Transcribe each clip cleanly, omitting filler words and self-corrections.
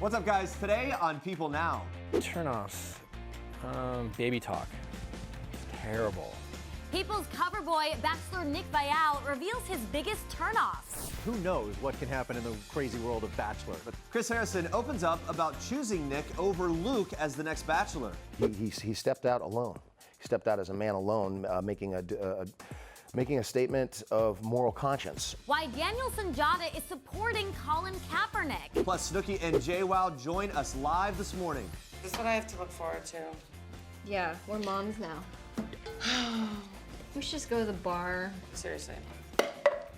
What's up, guys? Today on People Now. Turnoffs. Baby talk. Terrible. People's cover boy, Bachelor Viall, reveals his biggest turnoffs. Who knows what can happen in the crazy world of Bachelor? But Chris Harrison opens up about choosing Nick over Luke as the next Bachelor. He stepped out alone. He stepped out as a man alone, making a statement of moral conscience. Why Daniel Sunjata is supporting Colin Kaepernick. Plus, Snooki and JWoww join us live this morning. This is what I have to look forward to. Yeah, we're moms now. We should just go to the bar. Seriously.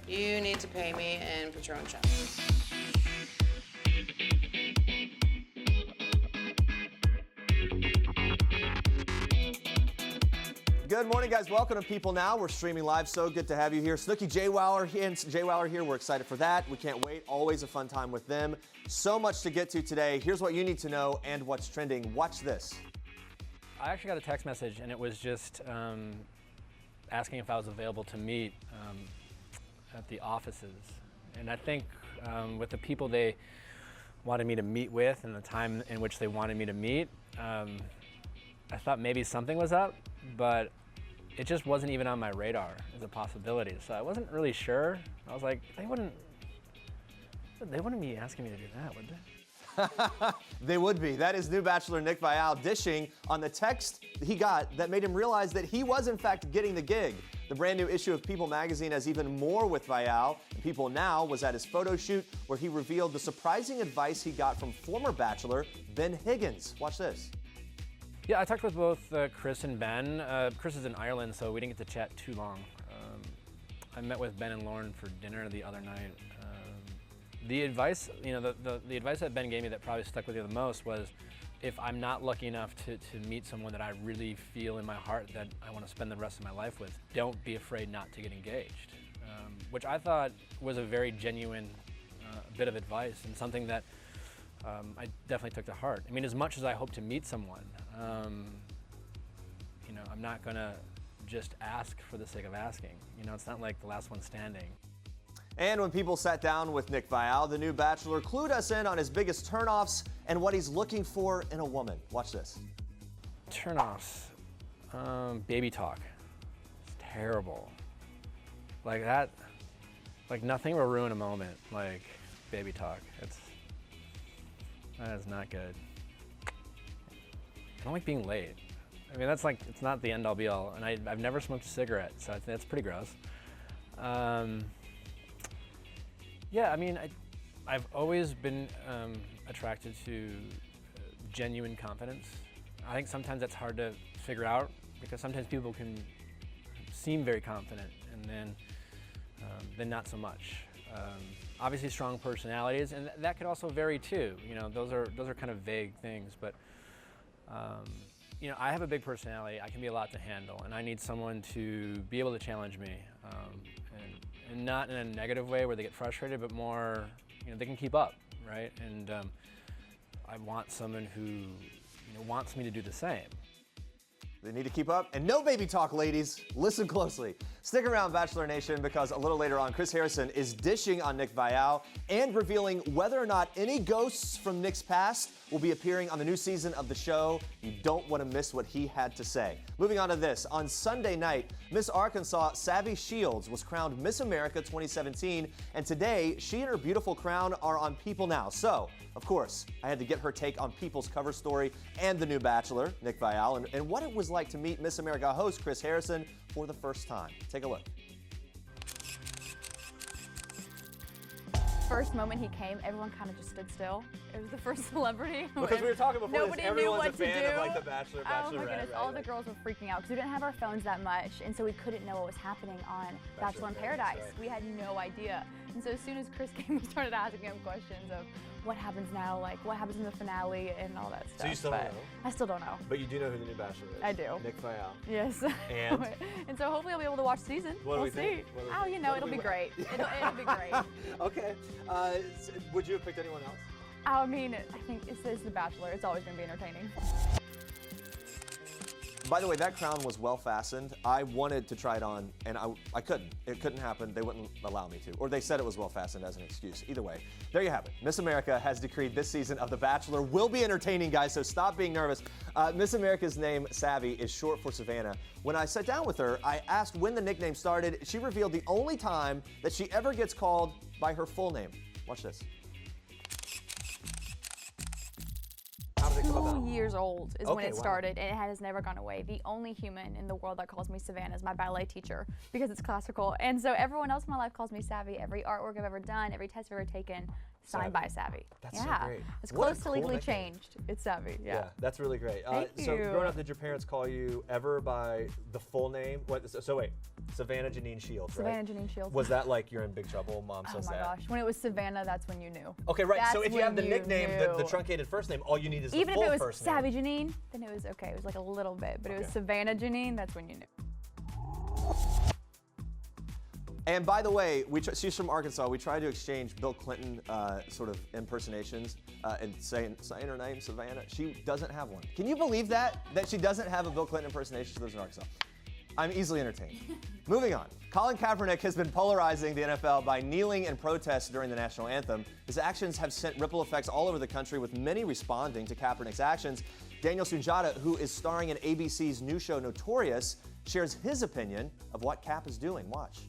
You need to pay me in Patron check. Good morning, guys. Welcome to People Now. We're streaming live, so good to have you here. Snooki JWoww are here. We're excited for that. We can't wait. Always a fun time with them. So much to get to today. Here's what you need to know and what's trending. Watch this. I actually got a text message, and it was just asking if I was available to meet at the offices. And I think with the people they wanted me to meet with and the time in which they wanted me to meet, I thought maybe something was up, but it just wasn't even on my radar as a possibility. So I wasn't really sure. I was like, they wouldn't be asking me to do that, would they? They would be. That is new Bachelor Viall dishing on the text he got that made him realize that he was in fact getting the gig. The brand new issue of People magazine has even more with Viall. People Now was at his photo shoot where he revealed the surprising advice he got from former Bachelor Ben Higgins. Watch this. Yeah, I talked with both Chris and Ben. Chris is in Ireland, so we didn't get to chat too long. I met with Ben and Lauren for dinner the other night. The advice, the advice that Ben gave me that probably stuck with you the most was, if I'm not lucky enough to meet someone that I really feel in my heart that I want to spend the rest of my life with, don't be afraid not to get engaged. Which I thought was a very genuine bit of advice and something that I definitely took to heart. I mean, as much as I hope to meet someone, I'm not gonna just ask for the sake of asking. It's not like the last one standing. And when People sat down with Viall, the new Bachelor clued us in on his biggest turnoffs and what he's looking for in a woman. Watch this. Turnoffs. Baby talk. It's terrible. Like that, like nothing will ruin a moment like baby talk. That is not good. I don't like being late. I mean, that's like, it's not the end all be all. And I've never smoked a cigarette, so I think that's pretty gross. Yeah, I mean, I've always been attracted to genuine confidence. I think sometimes that's hard to figure out because sometimes people can seem very confident and then not so much. Obviously strong personalities, and that could also vary too. Those are kind of vague things, but I have a big personality. I can be a lot to handle, and I need someone to be able to challenge me, and not in a negative way where they get frustrated, but more, they can keep up, right? And I want someone who wants me to do the same. They need to keep up. And no baby talk, ladies. Listen closely. Stick around, Bachelor Nation, because a little later on, Chris Harrison is dishing on Viall and revealing whether or not any ghosts from Nick's past will be appearing on the new season of the show. You don't want to miss what he had to say. Moving on to this. On Sunday night, Miss Arkansas, Savvy Shields, was crowned Miss America 2017, and today, she and her beautiful crown are on People Now. So, of course, I had to get her take on People's cover story and the new Bachelor, Viall, and what it was like to meet Miss America host Chris Harrison for the first time. Take a look. First moment he came, everyone kind of just stood still. It was the first celebrity. Because we were talking before Nobody this, everyone's knew what a fan to do. of like the Bachelor, Bachelorette. Oh my goodness, right, all the right. girls were freaking out because we didn't have our phones that much, and so we couldn't know what was happening on Bachelor in Paradise. Right. We had no idea. And so as soon as Chris came, we started asking him questions of what happens now, like what happens in the finale and all that stuff. So you still don't know? I still don't know. But you do know who the new Bachelor is. I do. Viall. Yes. And? And so hopefully I'll be able to watch the season. What do we'll we see. think? Oh, it'll be great. It'll be great. Okay. Would you have picked anyone else? I mean, I think it's The Bachelor. It's always going to be entertaining. By the way, that crown was well fastened. I wanted to try it on, and I couldn't. It couldn't happen. They wouldn't allow me to. Or they said it was well fastened as an excuse. Either way, there you have it. Miss America has decreed this season of The Bachelor will be entertaining, guys, so stop being nervous. Miss America's name, Savvy, is short for Savannah. When I sat down with her, I asked when the nickname started. She revealed the only time that she ever gets called by her full name. Watch this. 2 years old is when Okay, it wow. started, and it has never gone away. The only human in the world that calls me Savannah is my ballet teacher because it's classical. And so everyone else in my life calls me Savvy. Every artwork I've ever done, every test I've ever taken, signed by Savvy. That's so yeah. great. It's What a close to cool legally nickname. changed. It's Savvy. Yeah. That's really great. Thank So you. growing up, did your parents call you ever by the full name? What? So wait, Savannah Janine Shields, right? Savannah Janine Shields. Was that like you're in big trouble, mom so Oh my sad? gosh. When it was Savannah, that's when you knew. Okay, right. So That's if you have the when you nickname, the knew. truncated first name, all you need is the Even full if it was first Savvy name. Janine, then it was okay. It was like a little bit, but it was Okay. Savannah Janine, that's when you knew. And by the way, she's from Arkansas. We tried to exchange Bill Clinton sort of impersonations and saying her name, Savannah. She doesn't have one. Can you believe that? That she doesn't have a Bill Clinton impersonation? She lives in Arkansas. I'm easily entertained. Moving on. Colin Kaepernick has been polarizing the NFL by kneeling in protest during the national anthem. His actions have sent ripple effects all over the country, with many responding to Kaepernick's actions. Daniel Sunjata, who is starring in ABC's new show Notorious, shares his opinion of what Cap is doing. Watch.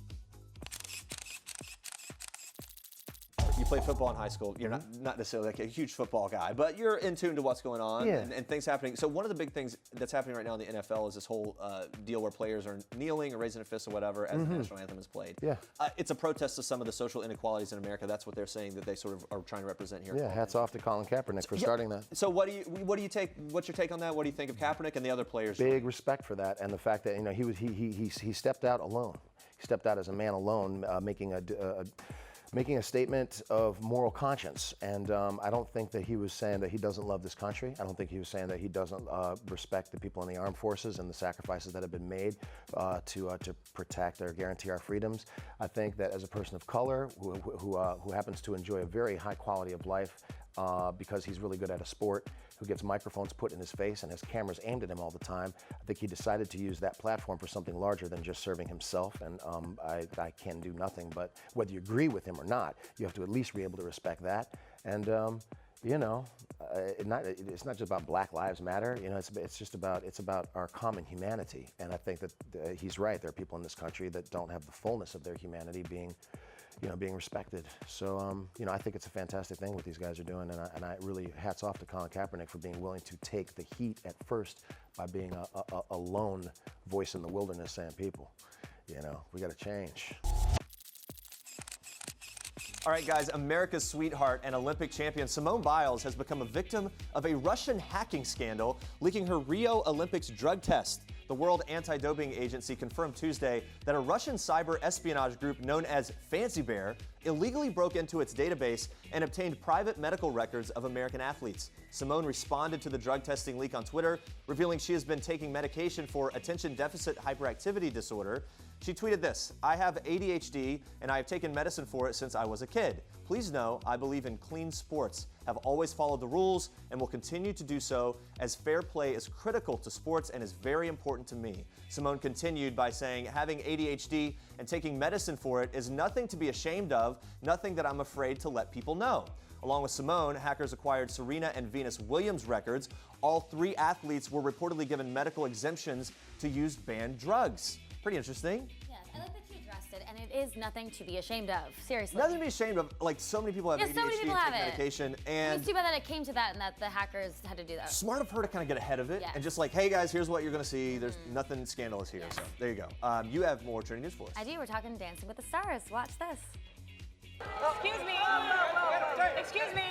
You played football in high school. You're not necessarily like a huge football guy, but you're in tune to what's going on Yeah. and things happening. So one of the big things that's happening right now in the NFL is this whole deal where players are kneeling or raising a fist or whatever as the national anthem is played. Yeah. It's a protest to some of the social inequalities in America. That's what they're saying that they sort of are trying to represent here. Yeah, hats off to Colin Kaepernick for starting that. So what do you take? What's your take on that? What do you think of Kaepernick and the other players? Big respect for that, and the fact that he stepped out alone. He stepped out as a man alone, making a statement of moral conscience. And I don't think that he was saying that he doesn't love this country. I don't think he was saying that he doesn't respect the people in the armed forces and the sacrifices that have been made to protect or guarantee our freedoms. I think that as a person of color who happens to enjoy a very high quality of life because he's really good at a sport, who gets microphones put in his face and has cameras aimed at him all the time, I think he decided to use that platform for something larger than just serving himself. And I can do nothing but, whether you agree with him or not, you have to at least be able to respect that. And it's not just about Black Lives Matter. It's about our common humanity. And I think that he's right. There are people in this country that don't have the fullness of their humanity being respected. So, I think it's a fantastic thing what these guys are doing, and I really hats off to Colin Kaepernick for being willing to take the heat at first by being a lone voice in the wilderness saying, people, we got to change. All right, guys, America's sweetheart and Olympic champion Simone Biles has become a victim of a Russian hacking scandal, leaking her Rio Olympics drug test. The World Anti-Doping Agency confirmed Tuesday that a Russian cyber espionage group known as Fancy Bear illegally broke into its database and obtained private medical records of American athletes. Simone responded to the drug testing leak on Twitter, revealing she has been taking medication for attention deficit hyperactivity disorder. She tweeted this: "I have ADHD and I have taken medicine for it since I was a kid. Please know I believe in clean sports, have always followed the rules, and will continue to do so, as fair play is critical to sports and is very important to me." Simone continued by saying, "Having ADHD and taking medicine for it is nothing to be ashamed of, nothing that I'm afraid to let people know." Along with Simone, hackers acquired Serena and Venus Williams records. All three athletes were reportedly given medical exemptions to use banned drugs. Pretty interesting. Yes, I like that you addressed it, and it is nothing to be ashamed of. Seriously. Nothing to be ashamed of. Like, so many people have Yeah, ADHD so many people and have take it. medication, and It's too bad that it came to that and that the hackers had to do that. smart of her to kind of get ahead of it Yes. and just like, hey guys, here's what you're gonna see. There's nothing scandalous here. So there you go. You have more trending news for us. I do. We're talking Dancing with the Stars. Watch this. Excuse me. Excuse me.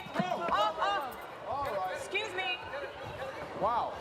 Excuse me. Wow.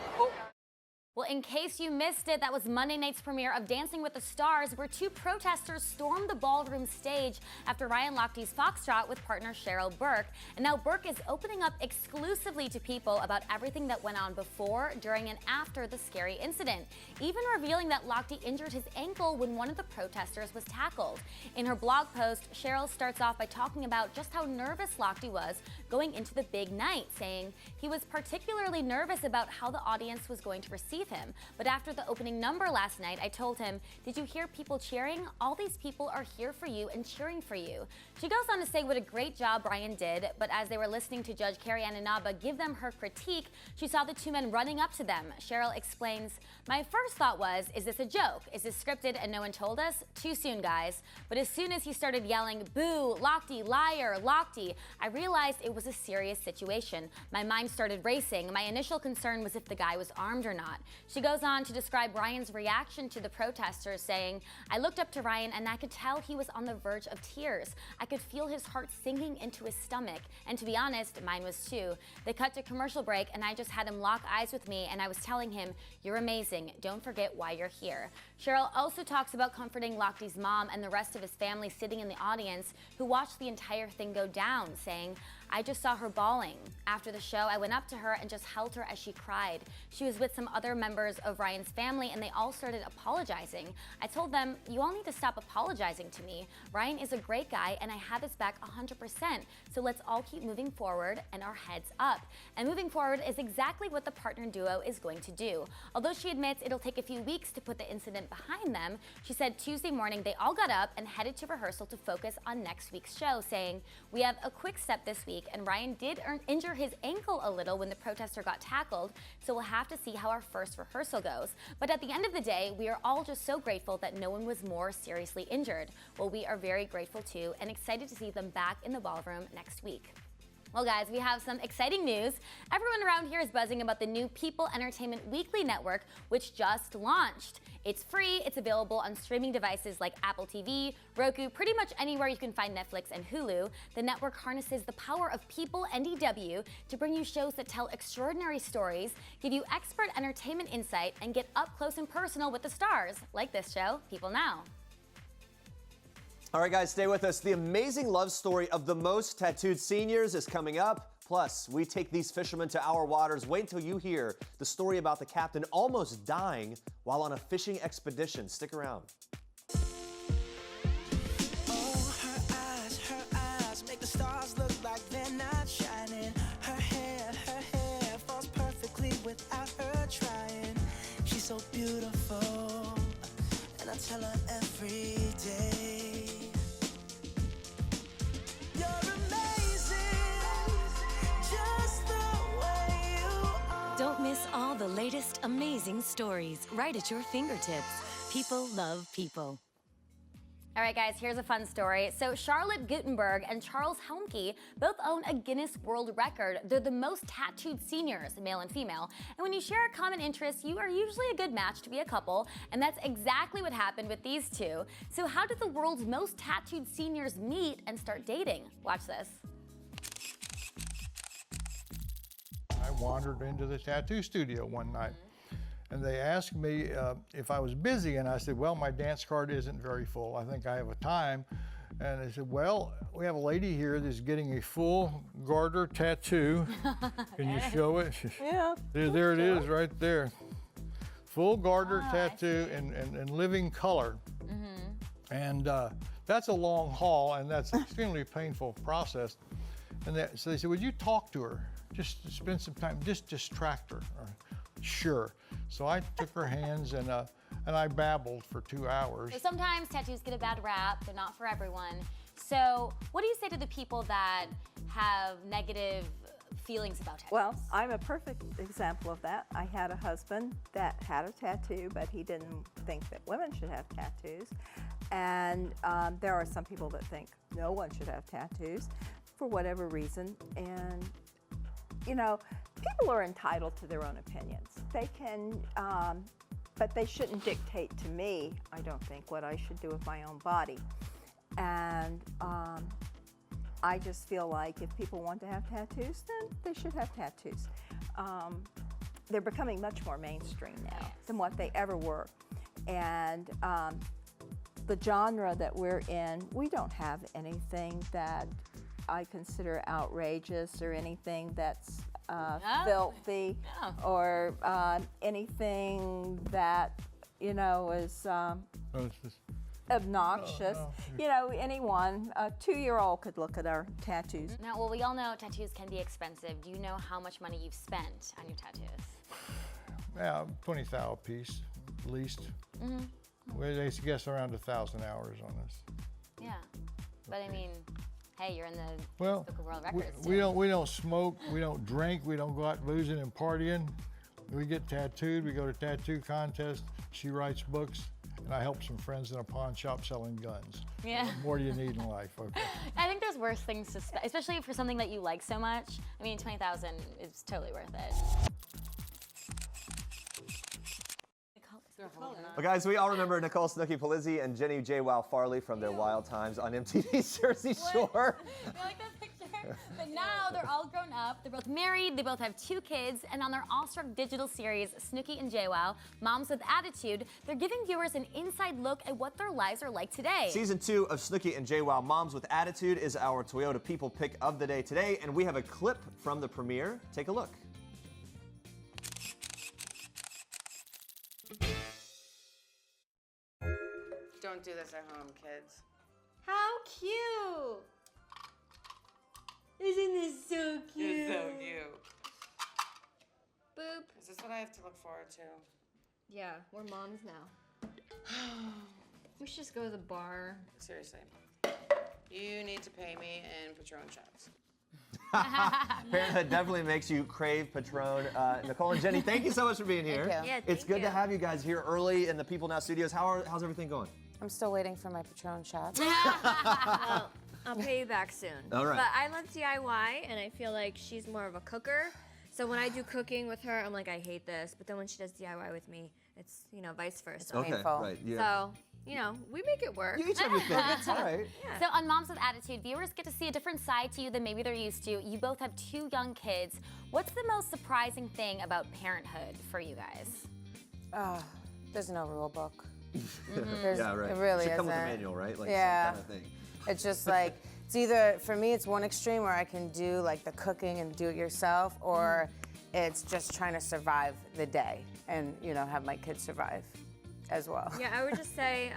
Well, in case you missed it, that was Monday night's premiere of Dancing with the Stars, where two protesters stormed the ballroom stage after Ryan Lochte's foxtrot with partner Cheryl Burke. And now Burke is opening up exclusively to people about everything that went on before, during, and after the scary incident, even revealing that Lochte injured his ankle when one of the protesters was tackled. In her blog post, Cheryl starts off by talking about just how nervous Lochte was going into the big night, saying he was particularly nervous about how the audience was going to receive him. him. But after the opening number last night, I told him, did you hear people cheering? All these people are here for you and cheering for you. She goes on to say what a great job Brian did, but as they were listening to Judge Carrie Ananaba give them her critique, she saw the two men running up to them. Cheryl explains, my first thought was, is this a joke? Is this scripted and no one told us? Too soon, guys. But as soon as he started yelling, boo, Lochte, liar, Lochte, I realized it was a serious situation. My mind started racing. My initial concern was if the guy was armed or not. She goes on to describe Ryan's reaction to the protesters, saying, I looked up to Ryan and I could tell he was on the verge of tears. I could feel his heart sinking into his stomach. And to be honest, mine was too. They cut to commercial break and I just had him lock eyes with me and I was telling him, you're amazing. Don't forget why you're here. Cheryl also talks about comforting Lochte's mom and the rest of his family sitting in the audience who watched the entire thing go down, saying, I just saw her bawling. After the show, I went up to her and just held her as she cried. She was with some other members of Ryan's family and they all started apologizing. I told them, you all need to stop apologizing to me. Ryan is a great guy and I have his back 100%. So let's all keep moving forward and our heads up. And moving forward is exactly what the partner duo is going to do. Although she admits it'll take a few weeks to put the incident behind them, she said Tuesday morning they all got up and headed to rehearsal to focus on next week's show, saying, we have a quick step this week and Ryan did injure his ankle a little when the protester got tackled, so we'll have to see how our first rehearsal goes. But at the end of the day, we are all just so grateful that no one was more seriously injured. Well, we are very grateful too and excited to see them back in the ballroom next week. Well, guys, we have some exciting news. Everyone around here is buzzing about the new People Entertainment Weekly Network, which just launched. It's free, it's available on streaming devices like Apple TV, Roku, pretty much anywhere you can find Netflix and Hulu. The network harnesses the power of People and DW to bring you shows that tell extraordinary stories, give you expert entertainment insight, and get up close and personal with the stars, like this show, People Now. All right, guys, stay with us. The amazing love story of the most tattooed seniors is coming up. Plus, we take these fishermen to our waters. Wait until you hear the story about the captain almost dying while on a fishing expedition. Stick around. Oh, her eyes make the stars look like they're not shining. Her hair falls perfectly without her trying. She's so beautiful, and I tell her every day. Don't miss all the latest amazing stories right at your fingertips. People love people. All right, guys, here's a fun story. So Charlotte Gutenberg and Charles Helmke both own a Guinness World Record. They're the most tattooed seniors, male and female. And when you share a common interest, you are usually a good match to be a couple. And that's exactly what happened with these two. So how did the world's most tattooed seniors meet and start dating? Watch this. I wandered into the tattoo studio one night and they asked me if I was busy, and I said, well, my dance card isn't very full. I think I have a time. And they said, well, we have a lady here that's getting a full garter tattoo. Can you show it? Yeah. There it is right there. Full garter tattoo in living color. And that's a long haul, and that's an extremely painful process. And so they said, would you talk to her? Just spend some time, just distract her. Sure. So I took her hands and I babbled for 2 hours. So sometimes tattoos get a bad rap. They're not for everyone. So what do you say to the people that have negative feelings about tattoos? Well, I'm a perfect example of that. I had a husband that had a tattoo, but he didn't think that women should have tattoos. And there are some people that think no one should have tattoos for whatever reason. And you know, people are entitled to their own opinions. They can, but they shouldn't dictate to me, I don't think, what I should do with my own body. And I just feel like if people want to have tattoos, then they should have tattoos. They're becoming much more mainstream now than what they ever were. And the genre that we're in, we don't have anything that I consider outrageous or anything that's filthy or anything that, you know, is obnoxious. You know, anyone, a 2-year-old could look at our tattoos. Now, well, we all know tattoos can be expensive. Do you know how much money you've spent on your tattoos? Yeah, 20,000 a piece, at least. They guess around 1,000 hours on this. Yeah, but I mean, hey, you're in the Well, Book of World Records. we don't smoke, we don't drink, we don't go out boozing and partying. We get tattooed, we go to tattoo contests. She writes books, and I help some friends in a pawn shop selling guns. Yeah. What more do you need in life? Okay. I think there's worse things to spend, especially for something that you like so much. I mean, 20,000 is totally worth it. Well, guys, we all remember Nicole Snooki Polizzi and JWoww Farley from their wild times on MTV's Jersey Shore. You like that picture? But now they're all grown up. They're both married. They both have 2 kids. And on their awestruck digital series, Snooki and JWoww, Moms with Attitude, they're giving viewers an inside look at what their lives are like today. Season 2 of Snooki and JWoww, Moms with Attitude, is our Toyota People pick of the day today, and we have a clip from the premiere. Take a look. Don't do this at home, kids. How cute! Isn't this so cute? It's so cute. Boop. Is this what I have to look forward to? Yeah, we're moms now. We should just go to the bar. Seriously. You need to pay me in Patron checks. Parenthood definitely makes you crave Patron. Nicole and Jenny, thank you so much for being here. Thank you. Yeah, it's good to have you guys here early in the People Now studios. How's everything going? I'm still waiting for my Patron shot. Well, I'll pay you back soon. All right. But I love DIY, and I feel like she's more of a cooker. So when I do cooking with her, I'm like, I hate this. But then when she does DIY with me, it's, you know, vice versa. Okay, painful. right. Yeah. So, you know, we make it work. You each everything. It's all right. Yeah. So on Moms with Attitude, viewers get to see a different side to you than maybe they're used to. You both have 2 young kids. What's the most surprising thing about parenthood for you guys? There's no rule book. Yeah, right. It really Should come with a isn't. manual, right? Like Yeah. some kind of thing. It's just like, it's either, for me, it's one extreme where I can do like the cooking and do it yourself, or it's just trying to survive the day and, you know, have my kids survive as well. Yeah, I would just say,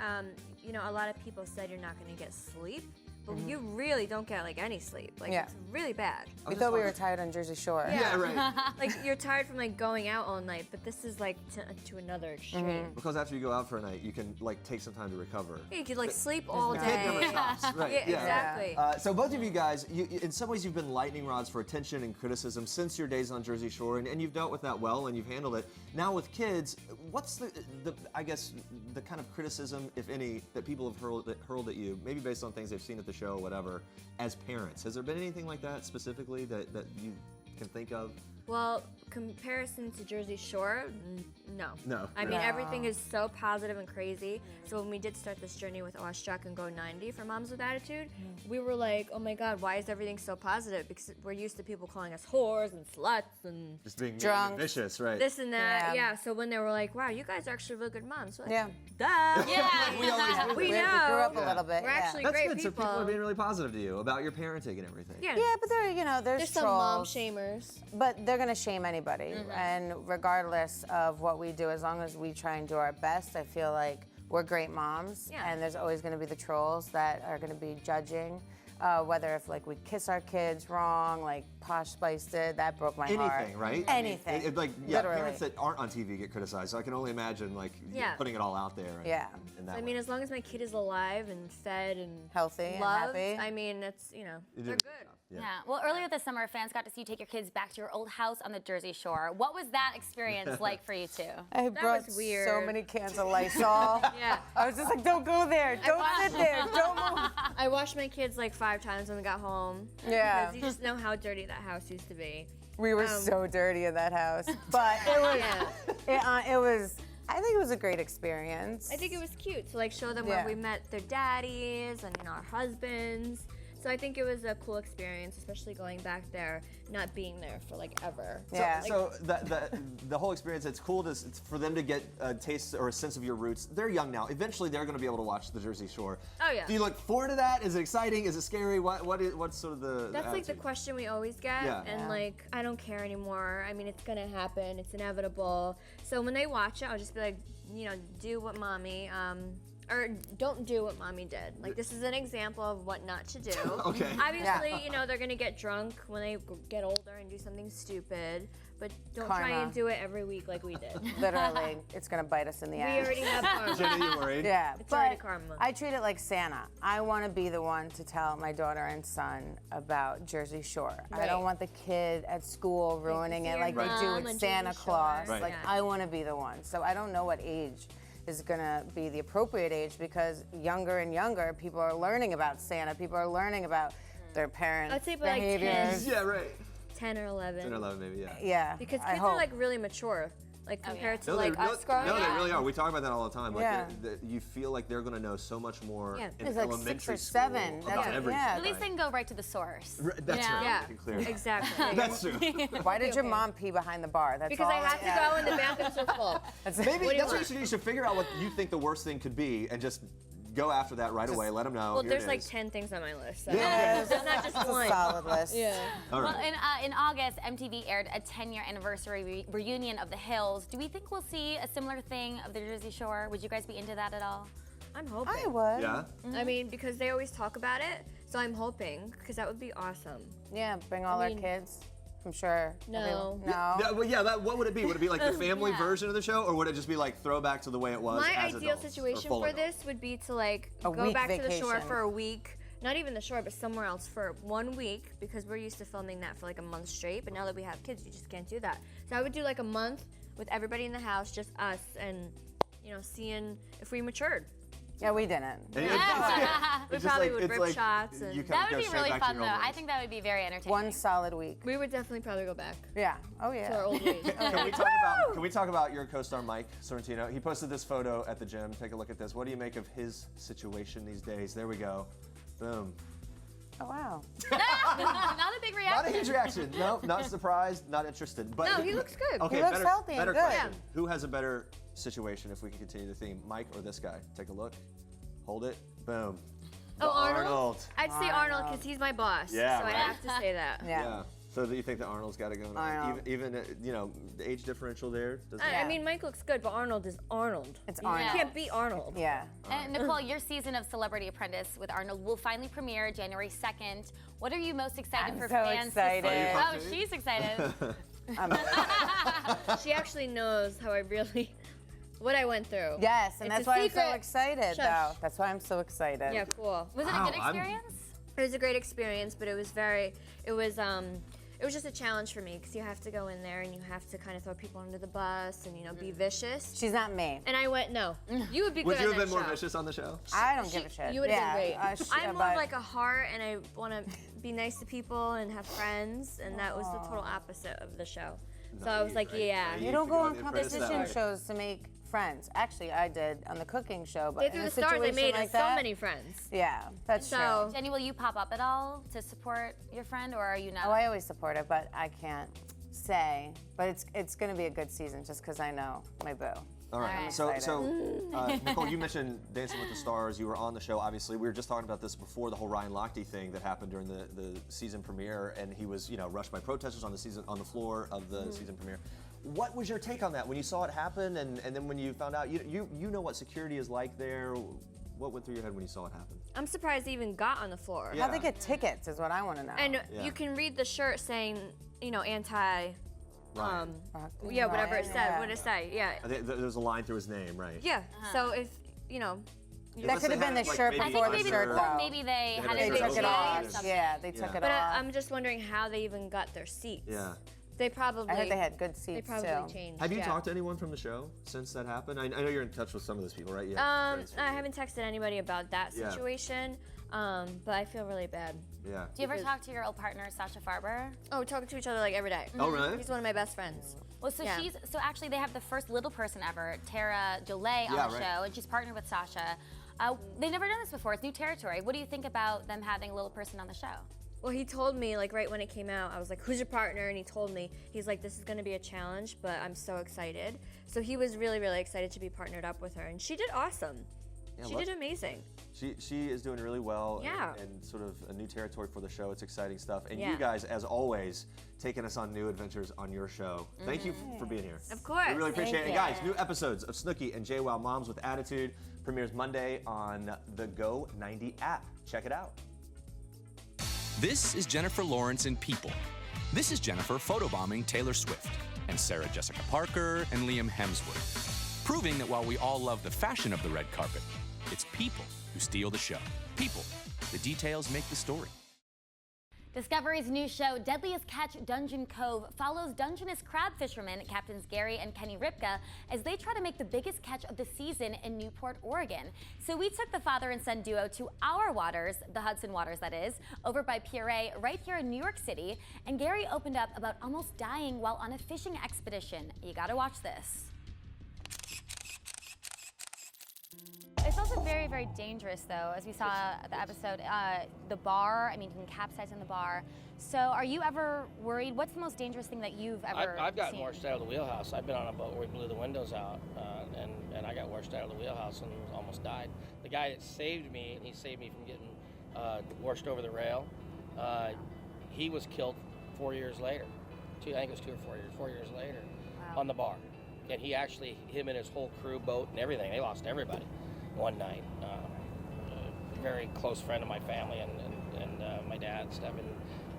you know, a lot of people said you're not going to get sleep, but you really don't get like any sleep. Like Yeah. it's really bad. We thought we were tired on Jersey Shore. Yeah, right. Like you're tired from like going out all night, but this is like to another extreme. Because after you go out for a night, you can like take some time to recover. Yeah, you could like sleep all The day. kid never stops. Right. Yeah, exactly. So both of you guys, in some ways, you've been lightning rods for attention and criticism since your days on Jersey Shore, and you've dealt with that well, and you've handled it. Now with kids, what's the I guess the kind of criticism, if any, that people have hurled at you, maybe based on things they've seen at the show, or whatever, as parents? Has there been anything like that specifically that you can think of? Well, comparison to Jersey Shore, no. No. I mean, No. everything is so positive and crazy. So when we did start this journey with Awestruck and Go 90 for Moms with Attitude, we were like, oh my God, why is everything so positive? Because we're used to people calling us whores and sluts and Just being Drunk. mean and vicious, right? this and that. Yeah. Yeah. So when they were like, wow, you guys are actually really good moms. We're like, Yeah. duh. Yeah. We always do. We We know. grew up a little bit. We're yeah. actually That's great good. So people. people are being really positive to you about your parenting and everything. Yeah. Yeah, but there, you know, there's There's some mom trolls. shamers. But they're gonna shame anybody, and regardless of what we do, as long as we try and do our best, I feel like we're great moms. Yeah. And there's always gonna be the trolls that are gonna be judging, whether if like we kiss our kids wrong, like Posh Spice did, that broke my heart. Anything, right? Anything. Like, yeah, Literally. parents that aren't on TV get criticized, so I can only imagine, like, Yeah. putting it all out there. And, Yeah. and that I way. mean, as long as my kid is alive and fed and Healthy and loved, happy. I mean, it's, you know, You they're do. good. Yeah. Well, earlier this summer, fans got to see you take your kids back to your old house on the Jersey Shore. What was that experience like for you two? I brought was weird. so many cans of Lysol. Yeah. I was just like, don't go there, don't sit there, don't move. I washed my kids like 5 times when we got home. Yeah. Because you just know how dirty that house used to be. We were so dirty in that house, but it was, it was. I think it was a great experience. I think it was cute to like show them Yeah. where we met their daddies and, you know, our husbands. So I think it was a cool experience, especially going back there, not being there for like ever. Yeah. So the whole experience, it's cool it's for them to get a taste or a sense of your roots. They're young now. Eventually, they're going to be able to watch the Jersey Shore. Oh yeah. Do you look forward to that? Is it exciting? Is it scary? What's sort of the That's like the attitude? question we always get, Yeah. and Yeah. like I don't care anymore. I mean, it's gonna happen. It's inevitable. So when they watch it, I'll just be like, you know, do what mommy or don't do what mommy did. Like, this is an example of what not to do. Okay. Obviously, you know, they're gonna get drunk when they get older and do something stupid, but don't try Karma. and do it every week like we did. Literally, it's gonna bite us in the ass. We already have karma. Jenny, you worried? Yeah, It's but already karma. I treat it like Santa. I want to be the one to tell my daughter and son about Jersey Shore. I Right. don't want the kid at school ruining see it your like they do mom with on Santa Jersey Shore. Claus. Right. Like Yeah. I want to be the one. So I don't know what age is gonna be the appropriate age because younger and younger people are learning about Santa. People are learning about their parents' I'd say by like 10. behaviors. Yeah, right. 10 or 11. 10 or 11 maybe, yeah. Yeah, Because I kids hope. are like really mature, like compared to No, like they, us growing no, up. they really are. We talk about that all the time. Like, Yeah. you feel like they're going to know so much more Yeah. in It's like elementary 6 or school 7. about That's- everything. yeah. At least they can go right to the source. That's Yeah. right. Yeah, Make it clear. exactly. That's true. Why did your mom pee behind the bar? That's Because all I have to go and the bathrooms are full. Maybe What do you that's what you want? should do. You should figure out what you think the worst thing could be and just go after that right away. Let them know. Well, Here there's it like is. 10 things on my list. So. Yeah. It's not just It's a one. solid list. Yeah. All Well, right. in August, MTV aired a 10-year anniversary reunion of The Hills. Do we think we'll see a similar thing of the Jersey Shore? Would you guys be into that at all? I'm hoping. I would. Yeah? I mean, because they always talk about it, so I'm hoping, because that would be awesome. Yeah, bring all I our mean- kids. I'm sure. No. everyone- No. Yeah, well, yeah, what would it be? Would it be like the family Yeah. version of the show, or would it just be like throwback to the way it was My as ideal adults, or situation full for adults? this would be to like A go week back to the shore vacation. for a week. Not even the shore, but somewhere else for 1 week, because we're used to filming that for like a month straight. But now that we have kids, you just can't do that. So I would do like a month with everybody in the house, just us, and you know, seeing if we matured. Yeah, we didn't. And We it's just probably like- would it's rip like shots. And you kinda That go would be straight really back to fun, your though. old I ways. think that would be very entertaining. One solid week. we would definitely probably go back Yeah. Oh yeah. to our old ways. Can we talk about your co-star Mike Sorrentino? He posted this photo at the gym. Take a look at this. What do you make of his situation these days? There we go. Boom. Oh wow. Not a big reaction. Not a huge reaction. No, not surprised, not interested. But No, he looks good. Okay, He looks better, healthy and better good. question. Who has a better situation if we can continue the theme? Mike or this guy? Take a look. Hold it. Boom. Oh, Arnold? Arnold. I'd say Arnold because he's my boss. Yeah, so I right. have to say that. Yeah. So do you think that Arnold's got to go now? Arnold. Even you know, the age differential there? Doesn't I mean, Mike looks good, but Arnold is Arnold. It's You Arnold. can't beat Arnold. Yeah. And Nicole, your season of Celebrity Apprentice with Arnold will finally premiere January 2nd. What are you most excited I'm for so fans excited. to see? Are you Oh, pumped? she's excited. She actually knows how I really, what I went through. Yes, and It's that's a why I'm so secret. excited, Shush. though. That's why I'm so excited. Yeah, cool. Was it a Wow, good I'm- experience? It was a great experience, but it was just a challenge for me because you have to go in there and you have to kind of throw people under the bus and, you know, be vicious. She's not me. And I went, no, you would be good Would you on have been that more show. vicious on the show? I don't give a shit. You would have yeah, been great. I'm more but- of like a heart, and I want to be nice to people and have friends, and that was the total opposite of the show. So I was like, right? yeah. Naive You don't to go go on the apprentice that competition way. shows to make friends. Actually, I did on the cooking show, but They in threw a the stars. They situation made like us so that, many friends. Yeah, that's So- true. Jenny, will you pop up at all to support your friend, or are you not? Oh, I always support it, but I can't say. But it's going to be a good season just because I know my boo. All right. Alright. So Nicole, you mentioned Dancing with the Stars. You were on the show, obviously. We were just talking about this before the whole Ryan Lochte thing that happened during the season premiere, and he was, you know, rushed by protesters on the floor of the season premiere. What was your take on that when you saw it happen, and then when you found out, you know what security is like there? What went through your head when you saw it happen? I'm surprised they even got on the floor. Yeah. How'd they get tickets is what I want to know. And Yeah. you can read the shirt saying, you know, anti. Ryan. Yeah, whatever it Ryan, said. yeah. What did it say? Yeah. I think there's a line through his name, right? Yeah. So if, you know, That could have been the shirt I before think the maybe shirt, or though. maybe they had They it took it negotiated off. or something. Yeah, they took it but off. I'm just wondering how they even got their seats. Yeah. They probably. I heard they had good They seats, probably too. changed. Have you yeah. talked to anyone from the show since that happened? I know you're in touch with some of those people, right? I haven't texted anybody about that Yeah. situation, but I feel really bad. Yeah. Do you ever talk to your old partner, Sasha Farber? Oh, we're talking to each other like every day. Oh, really? He's one of my best friends. Well, so Yeah. so actually they have the first little person ever, Tara Jolay, on Yeah, the right. show, and she's partnered with Sasha. They've never done this before. It's new territory. What do you think about them having a little person on the show? Well, he told me, like, right when it came out, I was like, who's your partner? And he told me, he's like, this is going to be a challenge, but I'm so excited. So he was really, really excited to be partnered up with her. And she did awesome. Yeah, She what- did amazing. She is doing really well. Yeah. And sort of a new territory for the show. It's exciting stuff. And Yeah. you guys, as always, taking us on new adventures on your show. Thank you for being here. Of course. We really appreciate it. And Thank guys, new episodes of Snooki and JWoww Moms with Attitude premieres Monday on the Go 90 app. Check it out. This is Jennifer Lawrence in People. This is Jennifer photobombing Taylor Swift and Sarah Jessica Parker and Liam Hemsworth, proving that while we all love the fashion of the red carpet, it's people who steal the show. People. The details make the story. Discovery's new show, Deadliest Catch Dungeon Cove, follows Dungeness crab fishermen Captains Gary and Kenny Ripka as they try to make the biggest catch of the season in Newport, Oregon. So we took the father and son duo to our waters, the Hudson waters that is, over by Pierre, right here in New York City, and Gary opened up about almost dying while on a fishing expedition. You gotta watch this. It's also very, very dangerous, though, as we saw the episode. The bar, I mean, you can capsize in the bar. So are you ever worried? What's the most dangerous thing that you've ever I've gotten seen? washed out of the wheelhouse. I've been on a boat where we blew the windows out, and I got washed out of the wheelhouse and almost died. The guy that saved me, and he saved me from getting washed over the rail, he was killed 4 years later. I think it was 2 or 4 years, 4 years later, on the bar. And he actually, him and his whole crew, boat and everything, they lost everybody one night. A very close friend of my family and my dad and stuff.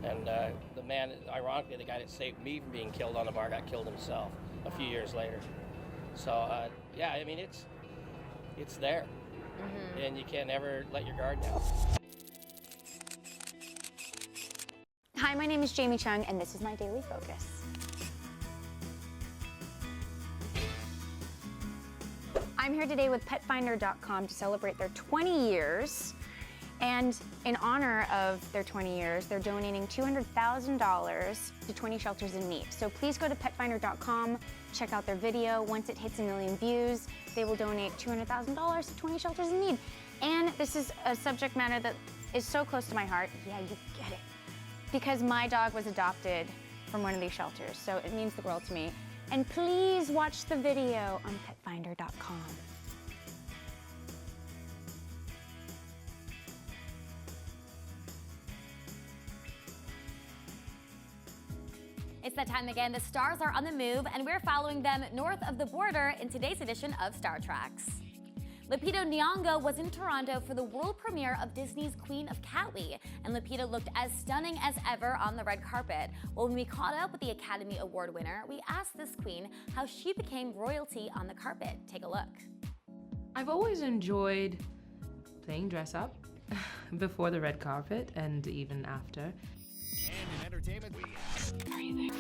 And the man, ironically, the guy that saved me from being killed on the bar got killed himself a few years later. So yeah, I mean, it's there. And you can't ever let your guard down. Hi, my name is Jamie Chung, and this is my Daily Focus. I'm here today with Petfinder.com to celebrate their 20 years. And in honor of their 20 years, they're donating $200,000 to 20 shelters in need. So please go to Petfinder.com, check out their video. Once it hits 1 million views, they will donate $200,000 to 20 shelters in need. And this is a subject matter that is so close to my heart. Yeah, you get it. Because my dog was adopted from one of these shelters, so it means the world to me. And please watch the video on Petfinder.com. It's that time again. The stars are on the move, and we're following them north of the border in today's edition of Star Treks. Lupita Nyong'o was in Toronto for the world premiere of Disney's Queen of Catwe, and Lupita looked as stunning as ever on the red carpet. Well, when we caught up with the Academy Award winner, we asked this queen how she became royalty on the carpet. Take a look. I've always enjoyed playing dress up before the red carpet and even after. And in entertainment, Are you there?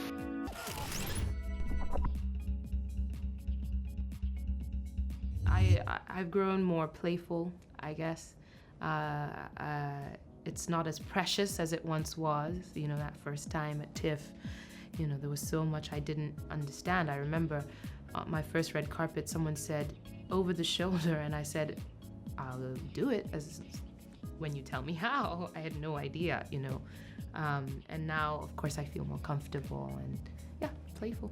I've grown more playful, I guess. It's not as precious as it once was. You know, that first time at TIFF, you know, there was so much I didn't understand. I remember my first red carpet, someone said, over the shoulder, and I said, I'll do it as when you tell me how. I had no idea, you know. And now, of course, I feel more comfortable and, yeah, playful.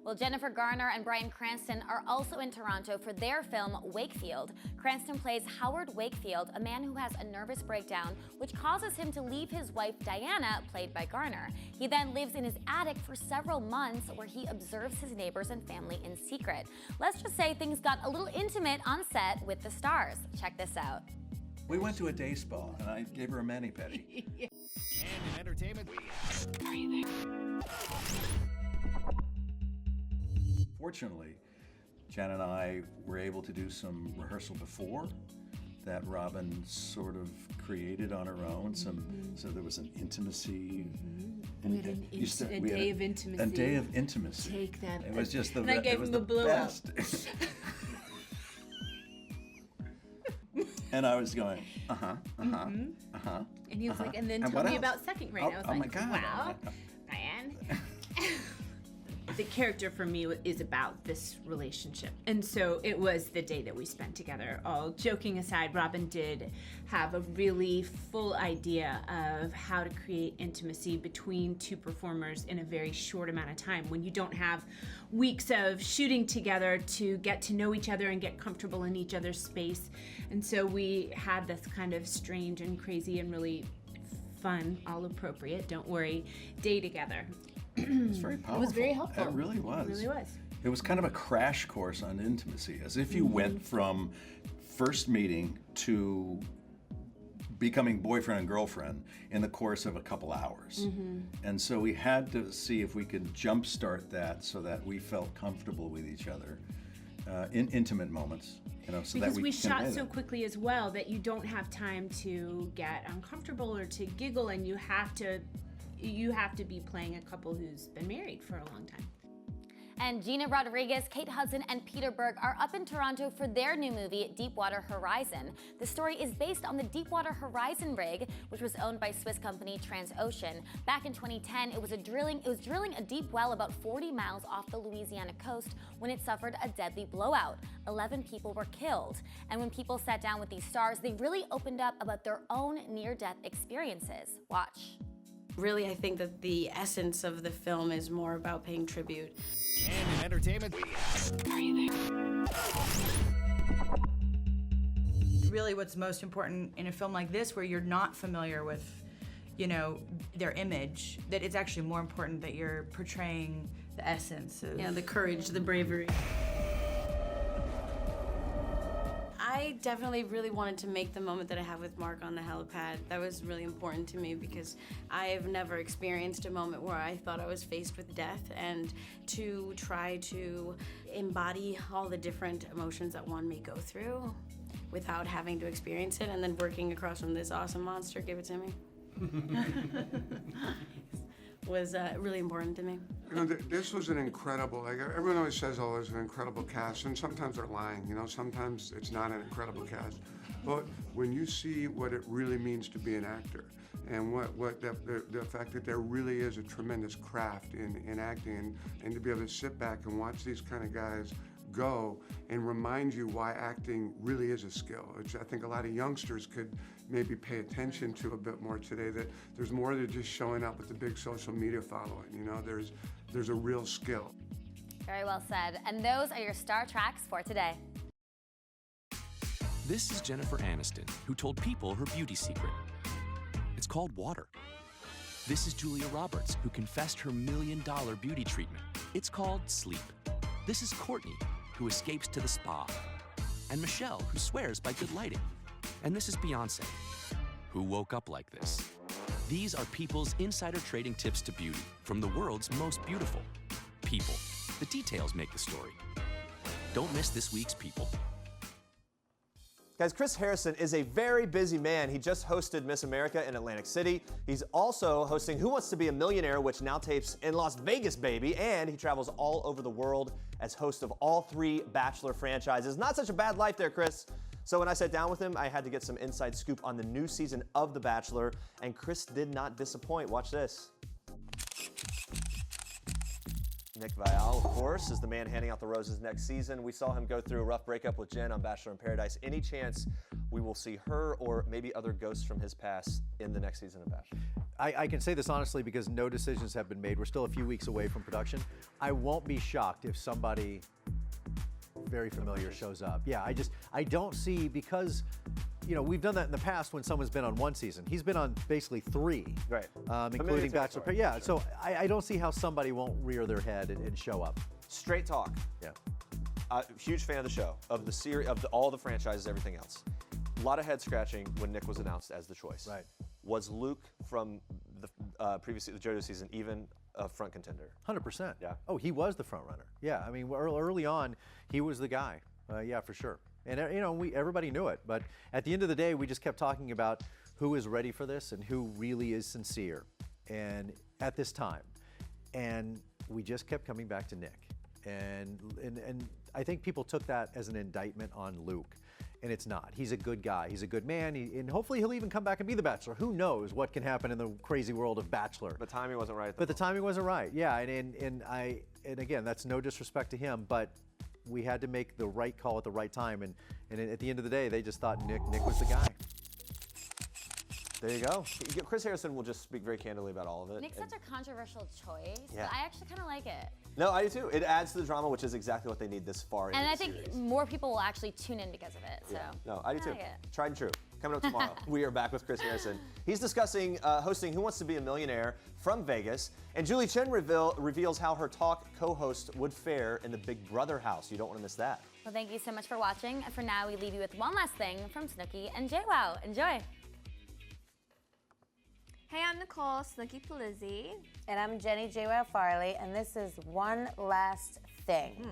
Well, Jennifer Garner and Bryan Cranston are also in Toronto for their film Wakefield. Cranston plays Howard Wakefield, a man who has a nervous breakdown, which causes him to leave his wife Diana, played by Garner. He then lives in his attic for several months where he observes his neighbors and family in secret. Let's just say things got a little intimate on set with the stars. Check this out. We went to a day spa, and I gave her a mani-pedi. and in entertainment, Are you there? Fortunately, Jen and I were able to do some rehearsal before that Robin sort of created on her own. So there was an intimacy. We had a day of intimacy. A day of intimacy. Take that. It was just the And I gave him a blow best. And I was going, And he was like, and then tell what me else? about second grade. I was oh like, my God. wow, Brian. the character for me is about this relationship. And so it was the day that we spent together. All joking aside, Robin did have a really full idea of how to create intimacy between two performers in a very short amount of time, when you don't have weeks of shooting together to get to know each other and get comfortable in each other's space. And so we had this kind of strange and crazy and really fun, all appropriate, don't worry, day together. It was very powerful. It was very helpful. It really was. It really was. It was kind of a crash course on intimacy, as if you went from first meeting to becoming boyfriend and girlfriend in the course of a couple hours. And so we had to see if we could jumpstart that so that we felt comfortable with each other in intimate moments. You know, so because that we shot convey so that. quickly as well that you don't have time to get uncomfortable or to giggle, and you have to be playing a couple who's been married for a long time. And Gina Rodriguez, Kate Hudson, and Peter Berg are up in Toronto for their new movie, Deepwater Horizon. The story is based on the Deepwater Horizon rig, which was owned by Swiss company Transocean. Back in 2010, it was drilling a deep well about 40 miles off the Louisiana coast when it suffered a deadly blowout. 11 people were killed. And when people sat down with these stars, they really opened up about their own near-death experiences. Watch. Really, I think that the essence of the film is more about paying tribute. And in entertainment, really what's most important in a film like this, where you're not familiar with, you know, their image, that it's actually more important that you're portraying the essence of... Yeah, the courage, the bravery. I definitely really wanted to make the moment that I have with Mark on the helipad. That was really important to me because I've never experienced a moment where I thought I was faced with death, and to try to embody all the different emotions that one may go through without having to experience it, and then working across from this awesome monster, give it to me, was really important to me. You know, this was an incredible, like everyone always says, oh, it's an incredible cast, and sometimes they're lying, you know, sometimes it's not an incredible cast. But when you see what it really means to be an actor, and the fact that there really is a tremendous craft in acting, and to be able to sit back and watch these kind of guys go and remind you why acting really is a skill, which I think a lot of youngsters could maybe pay attention to a bit more today, that there's more than just showing up with the big social media following, you know, there's a real skill. Very well said. And those are your star tracks for today. This is Jennifer Aniston, who told people her beauty secret. It's called water. This is Julia Roberts, who confessed her $1 million beauty treatment. It's called sleep. This is Courtney, who escapes to the spa. And Michelle, who swears by good lighting. And this is Beyonce, who woke up like this. These are people's insider trading tips to beauty from the world's most beautiful people. The details make the story. Don't miss this week's People. Guys, Chris Harrison is a very busy man. He just hosted Miss America in Atlantic City. He's also hosting Who Wants to Be a Millionaire, which now tapes in Las Vegas, baby. And he travels all over the world as host of all 3 Bachelor franchises. Not such a bad life there, Chris. So when I sat down with him, I had to get some inside scoop on the new season of The Bachelor, and Chris did not disappoint. Watch this. Nick Viall, of course, is the man handing out the roses next season. We saw him go through a rough breakup with Jen on Bachelor in Paradise. Any chance we will see her or maybe other ghosts from his past in the next season of Bachelor? I can say this honestly because no decisions have been made. We're still a few weeks away from production. I won't be shocked if somebody very familiar shows up. Yeah, I don't see, because, you know, we've done that in the past when someone's been on 1 season. He's been on basically 3. Right. Including Bachelor. Yeah, sure. So I don't see how somebody won't rear their head and show up. Straight talk. Yeah. Huge fan of the show, of the series, all the franchises, everything else. A lot of head scratching when Nick was announced as the choice. Right. Was Luke from the previous the JoJo season even a front contender? 100%. Yeah. Oh, he was the front runner. Yeah, I mean, early on, he was the guy. Yeah, for sure. And you know, everybody knew it. But at the end of the day, we just kept talking about who is ready for this and who really is sincere, and at this time. And we just kept coming back to Nick. And I think people took that as an indictment on Luke. And it's not. He's a good guy. He's a good man. And hopefully he'll even come back and be the Bachelor. Who knows what can happen in the crazy world of Bachelor. The timing wasn't right. But the timing wasn't right. Yeah, and and again, that's no disrespect to him, but we had to make the right call at the right time. And at the end of the day, they just thought Nick was the guy. There you go. Chris Harrison will just speak very candidly about all of it. Nick's such a controversial choice, Yeah. but I actually kind of like it. No, I do too. It adds to the drama, which is exactly what they need this far into And I the think series. more people will actually tune in because of it. So. Yeah. No, I do too. like it. Tried and true. Coming up tomorrow, we are back with Chris Harrison. He's discussing hosting Who Wants to Be a Millionaire from Vegas. And Julie Chen reveals how her talk co-host would fare in the Big Brother house. You don't want to miss that. Well, thank you so much for watching. And for now, we leave you with one last thing from Snooki and JWoww. Enjoy. Hey, I'm Nicole Snooki Palizzi. And I'm Jenny JWoww Farley, and this is One Last Thing.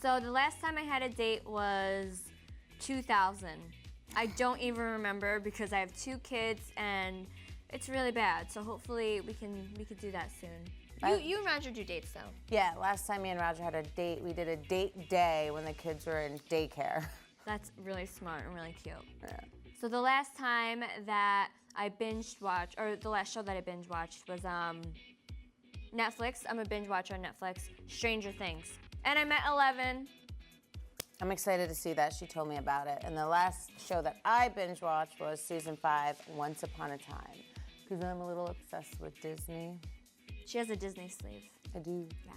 So the last time I had a date was 2000. I don't even remember because I have 2 kids and it's really bad. So hopefully we can do that soon. You and Roger do dates though. Yeah, last time me and Roger had a date, we did a date day when the kids were in daycare. That's really smart and really cute. Yeah. So the last time that I binge watched, or the last show that I binge watched was Netflix. I'm a binge watcher on Netflix. Stranger Things. And I met 11. I'm excited to see that. She told me about it. And the last show that I binge watched was season 5, Once Upon a Time. Because I'm a little obsessed with Disney. She has a Disney sleeve. I do. Yeah.